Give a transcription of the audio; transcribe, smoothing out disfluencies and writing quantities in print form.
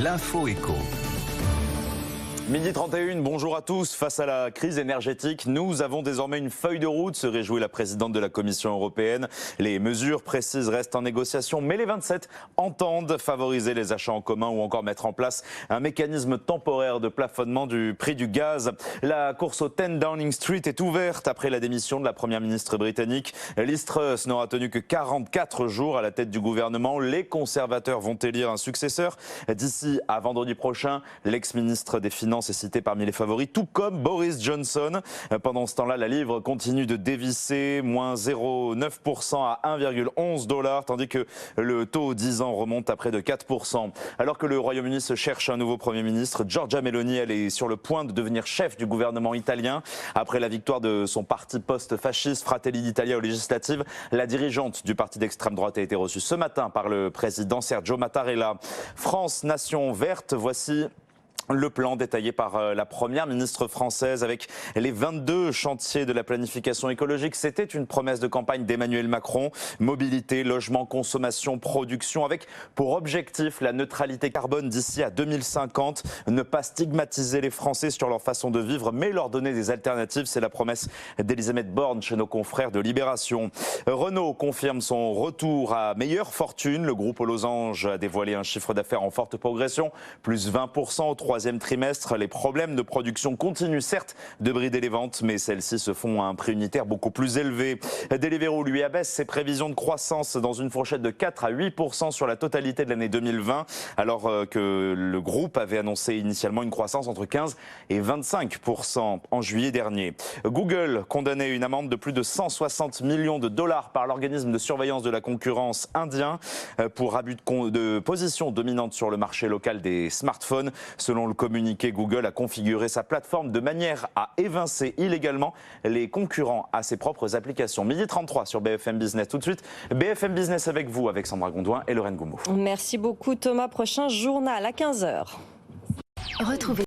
L'info éco. Midi 31, bonjour à tous. Face à la crise énergétique, nous avons désormais une feuille de route, se réjouit la présidente de la Commission européenne. Les mesures précises restent en négociation, mais les 27 entendent favoriser les achats en commun ou encore mettre en place un mécanisme temporaire de plafonnement du prix du gaz. La course au 10 Downing Street est ouverte après la démission de la première ministre britannique. Liz Truss n'aura tenu que 44 jours à la tête du gouvernement. Les conservateurs vont élire un successeur d'ici à vendredi prochain. L'ex-ministre des Finances est cité parmi les favoris, tout comme Boris Johnson. Pendant ce temps-là, la livre continue de dévisser, moins 0,9% à 1,11 $, tandis que le taux 10 ans remonte à près de 4%. Alors que le Royaume-Uni se cherche un nouveau Premier ministre, Giorgia Meloni, elle est sur le point de devenir chef du gouvernement italien. Après la victoire de son parti post-fasciste Fratelli d'Italia aux législatives, la dirigeante du parti d'extrême droite a été reçue ce matin par le président Sergio Mattarella. France, nation verte, voici le plan détaillé par la première ministre française avec les 22 chantiers de la planification écologique. C'était une promesse de campagne d'Emmanuel Macron. Mobilité, logement, consommation, production, avec pour objectif la neutralité carbone d'ici à 2050. Ne pas stigmatiser les Français sur leur façon de vivre, mais leur donner des alternatives. C'est la promesse d'Elisabeth Borne chez nos confrères de Libération. Renault confirme son retour à meilleure fortune. Le groupe aux losanges a dévoilé un chiffre d'affaires en forte progression, plus 20% au troisième trimestre. Les problèmes de production continuent certes de brider les ventes, mais celles-ci se font à un prix unitaire beaucoup plus élevé. Deliveroo lui abaisse ses prévisions de croissance dans une fourchette de 4 à 8% sur la totalité de l'année 2020, alors que le groupe avait annoncé initialement une croissance entre 15 et 25% en juillet dernier. Google condamné à une amende de plus de 160 millions de dollars par l'organisme de surveillance de la concurrence indien pour abus de position dominante sur le marché local des smartphones. Selon le communiqué, Google a configuré sa plateforme de manière à évincer illégalement les concurrents à ses propres applications. Midi 33 sur BFM Business. Tout de suite, BFM Business avec vous, avec Sandra Gondouin et Lorraine Goumou. Merci beaucoup Thomas. Prochain journal à 15h. Retrouvez